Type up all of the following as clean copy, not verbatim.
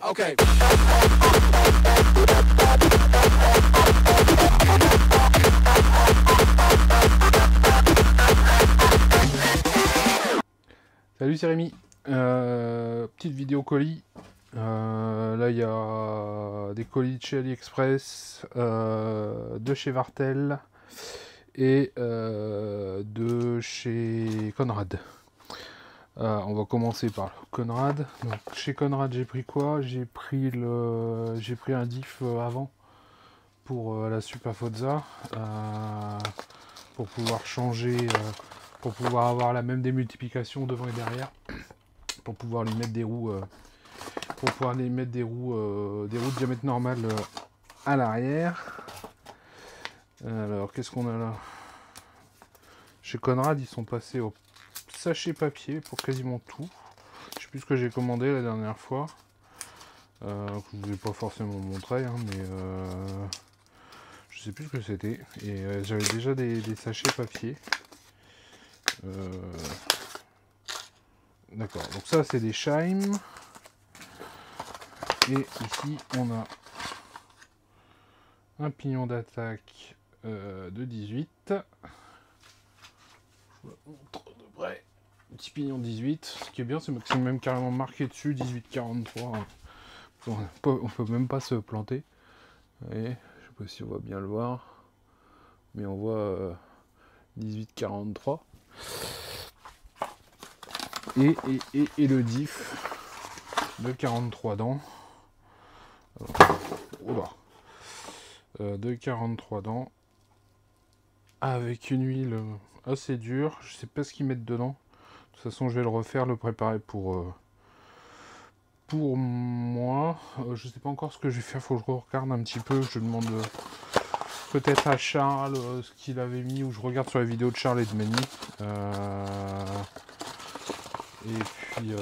Okay. Salut, c'est Rémi. Petite vidéo colis. Là, il y a des colis de chez AliExpress, de chez Vartel et de chez Conrad. On va commencer par Conrad. Donc, chez Conrad, j'ai pris quoi? J'ai pris un diff avant pour la Super Forza, pour pouvoir changer, pour pouvoir avoir la même démultiplication devant et derrière, pour pouvoir lui mettre des roues, des roues de diamètre normal à l'arrière. Alors, qu'est-ce qu'on a là? Chez Conrad, ils sont passés au sachet papier pour quasiment tout. Je sais plus ce que j'ai commandé la dernière fois. Je ne vous ai pas forcément montré, hein, mais je sais plus ce que c'était. Et j'avais déjà des sachets papier. D'accord, donc ça c'est des Scheim. Et ici on a un pignon d'attaque de 18. Je vous montre de près. Petit pignon 18. Ce qui est bien, c'est que c'est même carrément marqué dessus 1843. On peut même pas se planter. Vous voyez, je sais pas si on va bien le voir. Mais on voit 1843. Et le diff de 43 dents. De 43 dents. Avec une huile assez dure. Je sais pas ce qu'ils mettent dedans. De toute façon, je vais le refaire, le préparer pour moi. Je sais pas encore ce que je vais faire. Faut que je regarde un petit peu. Je demande peut-être à Charles ce qu'il avait mis. Ou je regarde sur la vidéo de Charles et de Mani. Et puis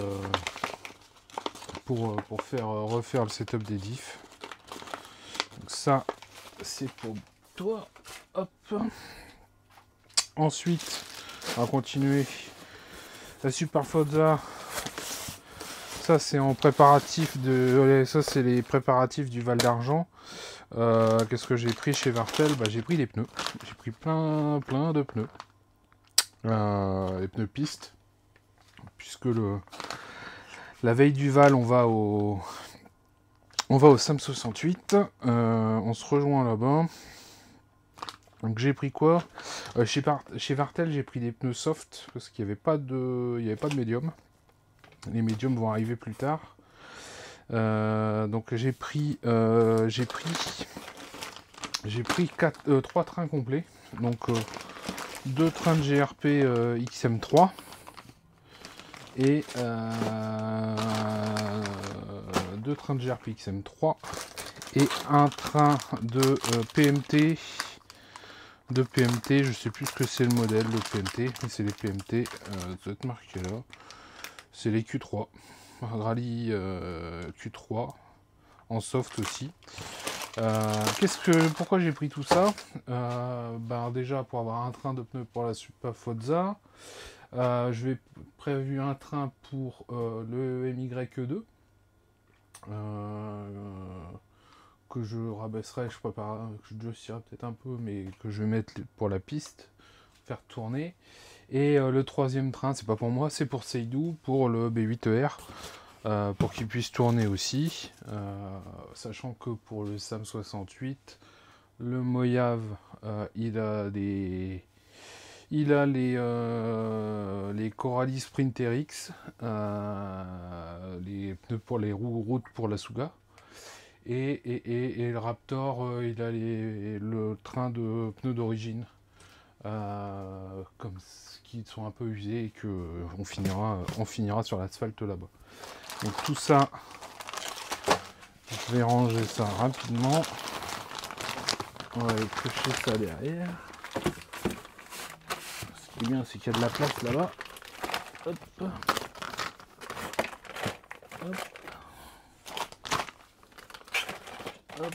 pour refaire le setup des diffs. Donc ça, c'est pour toi. Hop. Ensuite, on va continuer. La Super Forza. Ça, c'est en préparatif de. Ça, c'est les préparatifs du Val d'Argent. Qu'est-ce que j'ai pris chez Vartel? Bah, j'ai pris des pneus. J'ai pris plein de pneus. Les pneus piste. Puisque la veille du Val, on va au Sam 68. On se rejoint là-bas. Donc j'ai pris quoi? Chez Vartel, j'ai pris des pneus soft parce qu'il n'y avait pas de médium. Les médiums vont arriver plus tard. Donc j'ai pris 3 trains complets. Donc 2 trains de GRP XM3 et 2 trains de GRP XM3 et un train de PMT. Je sais plus ce que c'est le modèle de PMT, mais c'est les PMT, cette marque là, c'est les Q3, rallye Q3, en soft aussi. Pourquoi j'ai pris tout ça? Déjà pour avoir un train de pneus pour la Super Forza, je vais prévu un train pour le MY2, que je rabaisserai, je dossirai peut-être un peu, mais que je vais mettre pour la piste, faire tourner. Et le troisième train, c'est pas pour moi, c'est pour Seydou, pour le B8ER, pour qu'il puisse tourner aussi. Sachant que pour le Sam 68, le Moyave, il a les Coralie Sprinter X, les pneus pour les roues routes pour la Suga. Et le Raptor, il a le train de pneus d'origine, comme qui sont un peu usés et que on finira sur l'asphalte là-bas. Donc tout ça, je vais ranger ça rapidement. On va aller cocher ça derrière. Ce qui est bien, c'est qu'il y a de la place là-bas. Hop. Hop. Hop.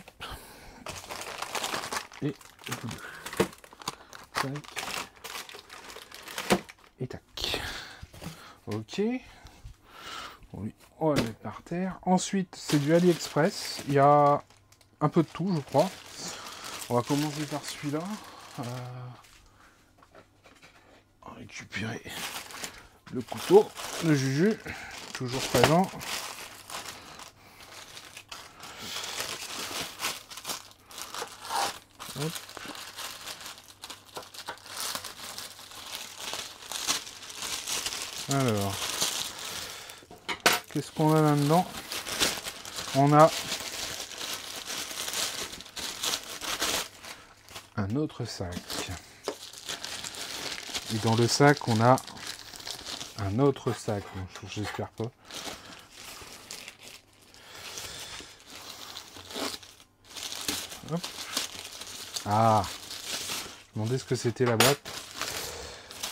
Et tac. Et tac. Ok. On va le mettre par terre. Ensuite, c'est du AliExpress. Il y a un peu de tout, je crois. On va commencer par celui-là. On va récupérer le couteau de Juju, toujours présent. Hop. Alors, qu'est-ce qu'on a là-dedans? On a un autre sac. Et dans le sac, on a un autre sac. J'espère pas. Hop. Ah, je me demandais ce que c'était la boîte.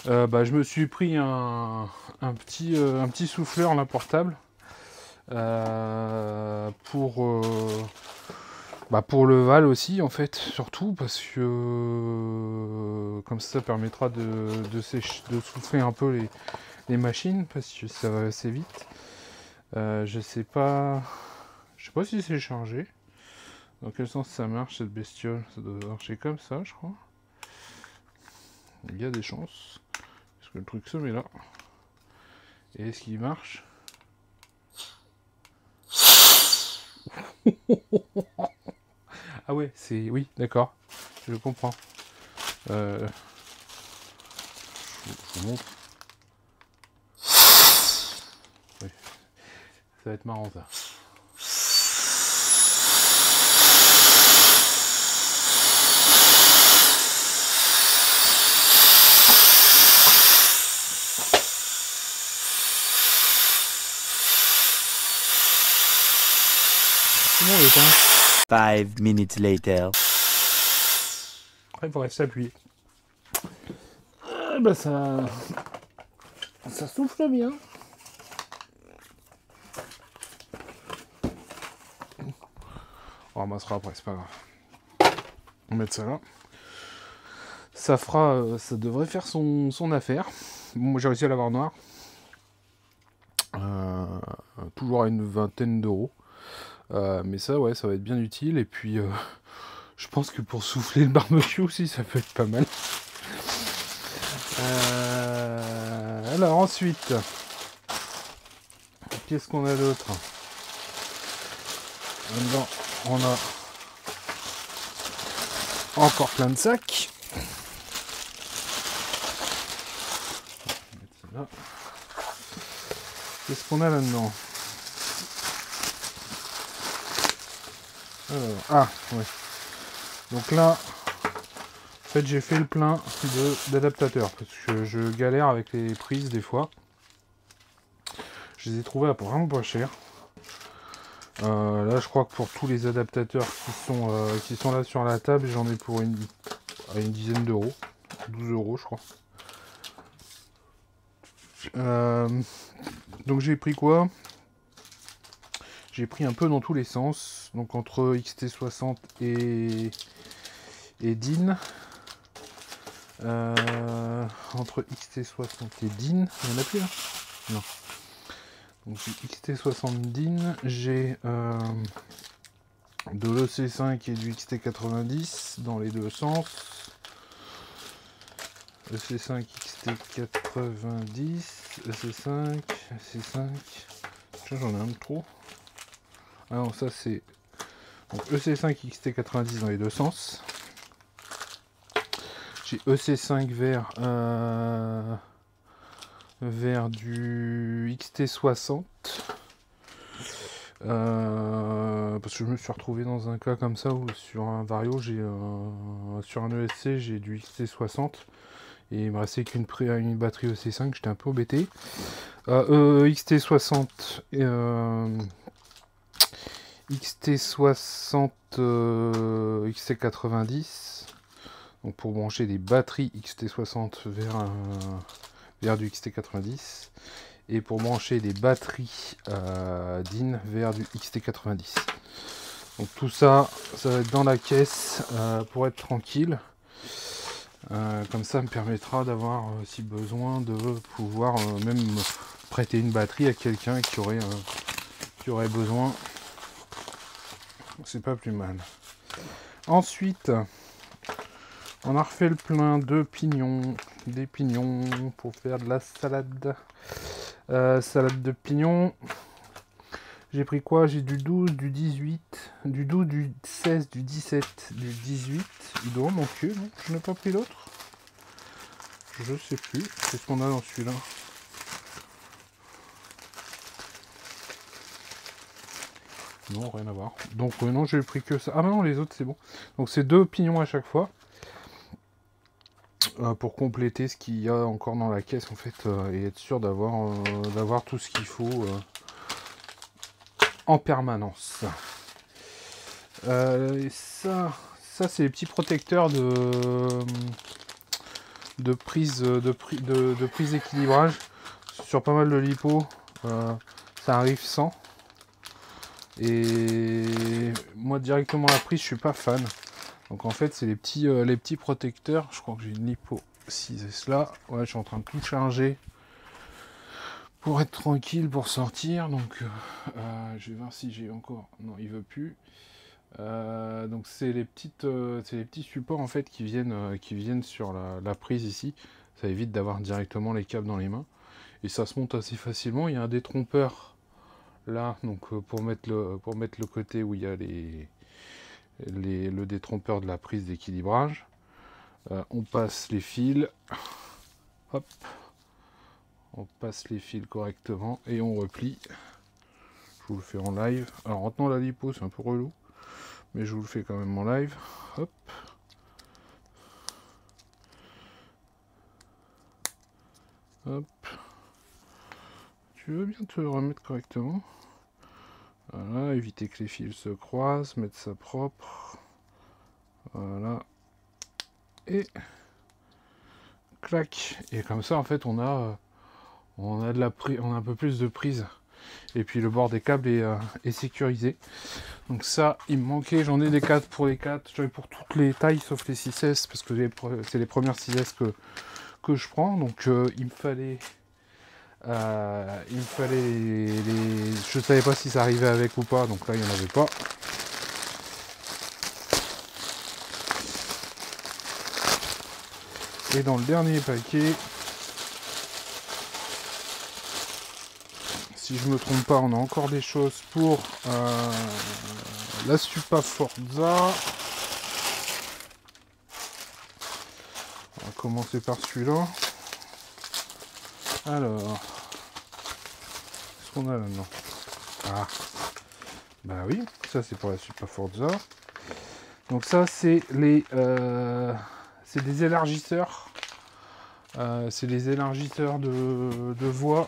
Je me suis pris un petit souffleur là, portable pour le Val aussi en fait, surtout parce que comme ça permettra de souffler un peu les machines parce que ça va assez vite. Je sais pas si c'est chargé. Dans quel sens ça marche cette bestiole? Ça doit marcher comme ça, je crois. Il y a des chances. Est-ce que le truc se met là? Et est-ce qu'il marche? Ah ouais, c'est... Oui, d'accord. Je comprends. Je vous montre. Oui. Ça va être marrant ça. Comment on l'éteint? 5 minutes later. Après, il faudrait s'appuyer. Ça souffle bien. On ramassera après, c'est pas grave. On va mettre ça là. Ça devrait faire son affaire. Bon, moi j'ai réussi à l'avoir noir. Toujours à une vingtaine d'euros. Mais ça, ouais, ça va être bien utile. Et puis, je pense que pour souffler le barbecue aussi, ça peut être pas mal. Alors ensuite, qu'est-ce qu'on a d'autre? Là-dedans, on a encore plein de sacs. Qu'est-ce qu'on a là-dedans? Ah, ouais. Donc là, en fait, j'ai fait le plein d'adaptateurs parce que je galère avec les prises des fois. Je les ai trouvés à vraiment pas cher. Là, je crois que pour tous les adaptateurs qui sont là sur la table, j'en ai pour une dizaine d'euros. 12 euros, je crois. Donc j'ai pris quoi? J'ai pris un peu dans tous les sens. Donc entre XT60 et DIN. Entre XT60 et DIN. Il y en a plus là? Non. Donc j'ai XT60 DIN. J'ai de l'EC5 et du XT90 dans les deux sens. EC5, XT90, EC5, EC5. Tiens, j'en ai un de trop. Ah non, ça c'est... Donc EC5, XT90 dans les deux sens. J'ai EC5 vers du XT60. Parce que je me suis retrouvé dans un cas comme ça où sur un Vario, sur un ESC, j'ai du XT60. Et il me restait qu'une batterie EC5, j'étais un peu embêté. XT60, XT60, XT90. Donc pour brancher des batteries XT60 vers du XT90. Et pour brancher des batteries DIN vers du XT90. Donc tout ça, ça va être dans la caisse pour être tranquille. Comme ça me permettra d'avoir, si besoin, de pouvoir même prêter une batterie à quelqu'un qui aurait besoin. C'est pas plus mal. Ensuite, on a refait le plein de pignons, des pignons pour faire de la salade. Salade de pignons. J'ai pris quoi? J'ai du 12, du 18, du 12, du 16, du 17, du 18. Il doit manquer, non? Je n'ai pas pris l'autre. Je sais plus. Qu'est-ce qu'on a dans celui-là? Non, rien à voir. Donc non, j'ai pris que ça. Ah non, les autres c'est bon. Donc c'est 2 pignons à chaque fois. Pour compléter ce qu'il y a encore dans la caisse en fait. Et être sûr d'avoir tout ce qu'il faut en permanence. Et ça c'est les petits protecteurs de prise d'équilibrage. Sur pas mal de lipo, ça arrive sans. Et moi directement la prise, je suis pas fan. Donc en fait, c'est les petits protecteurs. Je crois que j'ai une lipo 6S là. Ouais, je suis en train de tout charger pour être tranquille pour sortir. Donc je vais voir si j'ai encore. Non, il veut plus. Donc c'est les petits supports en fait qui viennent sur la prise ici. Ça évite d'avoir directement les câbles dans les mains et ça se monte assez facilement. Il y a un détrompeur là, donc pour mettre le côté où il y a le détrompeur de la prise d'équilibrage. On passe les fils, hop, on passe les fils correctement et on replie. Je vous le fais en live. Alors maintenant la lipo c'est un peu relou, mais je vous le fais quand même en live. Hop. Hop. Tu veux bien te remettre correctement? Voilà, éviter que les fils se croisent, mettre ça propre. Voilà. Et clac. Et comme ça en fait on a un peu plus de prise. Et puis le bord des câbles est sécurisé. Donc ça, il me manquait, j'en ai des 4 pour les 4, j'en ai pour toutes les tailles sauf les 6S parce que c'est les premières 6S que je prends. Donc il me fallait les... Je savais pas si ça arrivait avec ou pas, donc là il n'y en avait pas. Et dans le dernier paquet, si je me trompe pas, on a encore des choses pour la Supa Forza. On va commencer par celui-là. Alors, qu'est-ce qu'on a là-dedans? Ah, bah oui, ça c'est pour la Supa Forza. Donc ça c'est c'est des élargisseurs. C'est des élargisseurs de voie.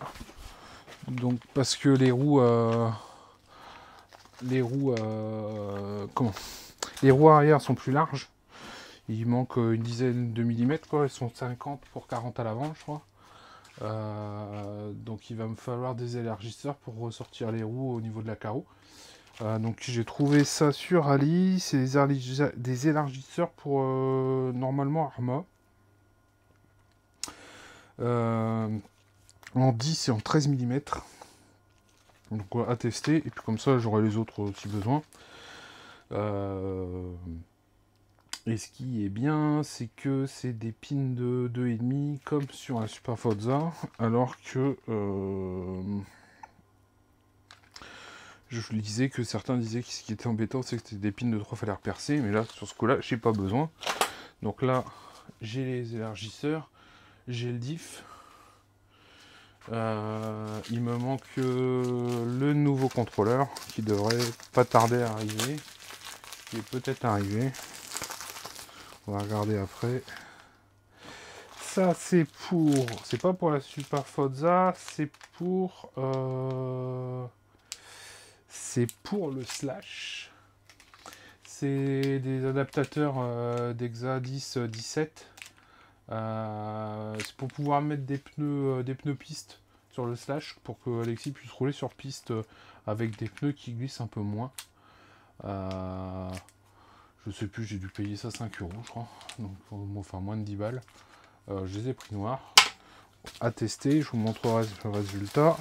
Donc parce que les roues arrière sont plus larges. Il manque une dizaine de millimètres quoi. Ils sont 50 pour 40 à l'avant je crois. Donc il va me falloir des élargisseurs pour ressortir les roues au niveau de la carreau. Donc j'ai trouvé ça sur Ali. C'est des élargisseurs pour normalement Arma. En 10 et en 13 mm. Donc à tester. Et puis comme ça j'aurai les autres si besoin. Et ce qui est bien, c'est que c'est des pins de 2,5 comme sur un Supa Forza. Alors que je disais que certains disaient que ce qui était embêtant, c'est que c'était des pins de 3, fallait repercer. Mais là, sur ce coup-là, j'ai pas besoin. Donc là, j'ai les élargisseurs, j'ai le diff. Il me manque le nouveau contrôleur qui devrait pas tarder à arriver. Qui est peut-être arrivé. On va regarder après. Ça, c'est pour... C'est pas pour la Supa Forza, c'est pour le Slash. C'est des adaptateurs d'Exa 10-17. C'est pour pouvoir mettre des pneus piste sur le Slash pour que Alexis puisse rouler sur piste avec des pneus qui glissent un peu moins. Je sais plus, j'ai dû payer ça 5 € je crois, donc enfin moins de 10 balles. Je les ai pris noirs. à tester. Je vous montrerai le résultat.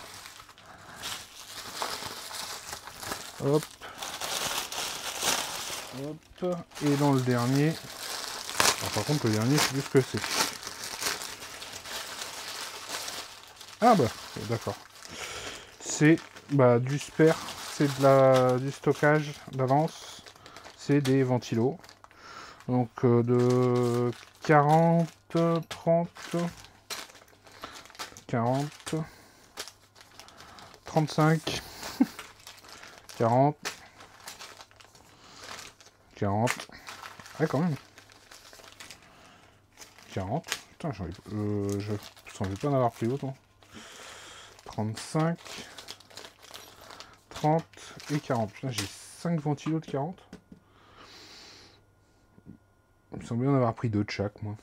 Hop. Hop. Et dans le dernier... Alors, par contre, le dernier, je sais plus ce que c'est. Ah bah, d'accord. C'est du spare, c'est du stockage d'avance. C'est des ventilos. Donc de 40, 30, 40, 35, 40, 40. Ouais, quand même. 40. Putain, je semblais pas en avoir pris autant. 35, 30 et 40. Putain, j'ai 5 ventilos de 40. Il me semblait en avoir pris 2 de chaque, moi.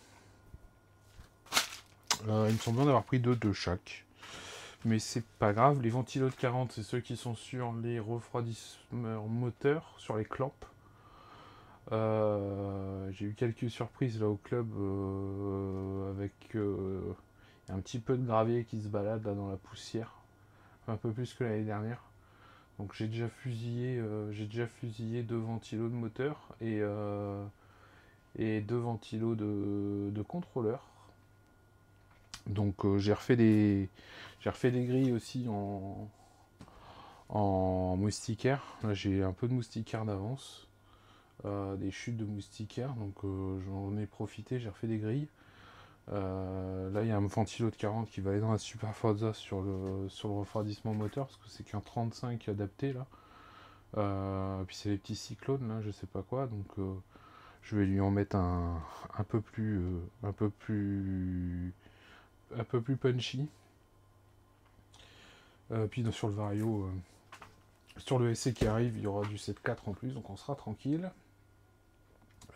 Il me semblait en avoir pris 2 de chaque. Mais c'est pas grave. Les ventilos de 40, c'est ceux qui sont sur les refroidisseurs moteurs, sur les clamps. J'ai eu quelques surprises là au club avec un petit peu de gravier qui se balade là dans la poussière. Un peu plus que l'année dernière. Donc j'ai déjà fusillé 2 ventilos de moteur et 2 ventilos de contrôleur. Donc j'ai refait des grilles aussi en moustiquaire. Là j'ai un peu de moustiquaire d'avance, des chutes de moustiquaire, donc j'en ai profité, j'ai refait des grilles. Là il y a un ventilo de 40 qui va aller dans la Super Forza sur le refroidissement moteur, parce que c'est qu'un 35 adapté là. Puis c'est les petits cyclones là, je sais pas quoi, donc je vais lui en mettre un peu plus punchy. Puis sur le Vario, sur le SC qui arrive, il y aura du 7.4 en plus, donc on sera tranquille.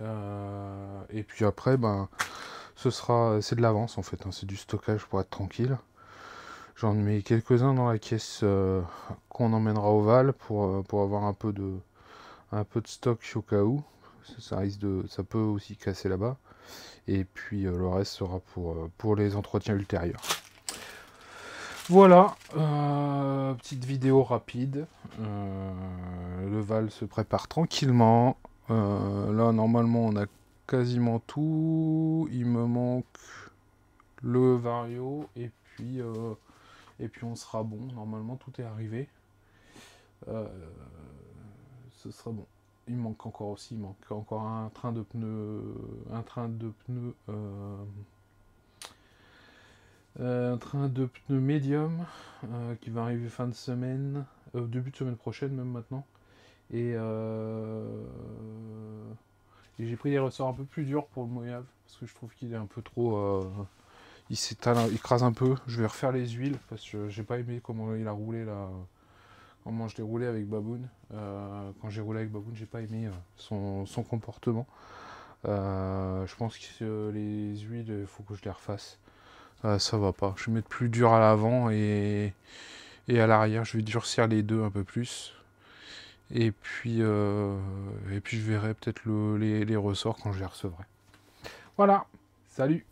Et puis après, c'est de l'avance en fait, hein, c'est du stockage pour être tranquille. J'en mets quelques-uns dans la caisse qu'on emmènera au Val pour avoir un peu de stock au cas où. Ça peut aussi casser là-bas. Et puis le reste sera pour les entretiens ultérieurs. Voilà, petite vidéo rapide. Le Val se prépare tranquillement. Là, normalement, on a quasiment tout. Il me manque le Vario et puis on sera bon. Normalement, tout est arrivé. Ce sera bon. Il manque encore un train de pneus, un train de pneus médium qui va arriver fin de semaine, début de semaine prochaine même maintenant. Et j'ai pris des ressorts un peu plus durs pour le Mojave parce que je trouve qu'il est un peu trop, il s'étale, il crase un peu. Je vais refaire les huiles parce que j'ai pas aimé comment il a roulé là. Comment je l'ai roulé avec Baboon. Quand j'ai roulé avec Baboon, j'ai pas aimé son comportement. Je pense que les huiles, il faut que je les refasse. Ça va pas. Je vais mettre plus dur à l'avant et à l'arrière. Je vais durcir les deux un peu plus. Et puis je verrai peut-être les ressorts quand je les recevrai. Voilà. Salut.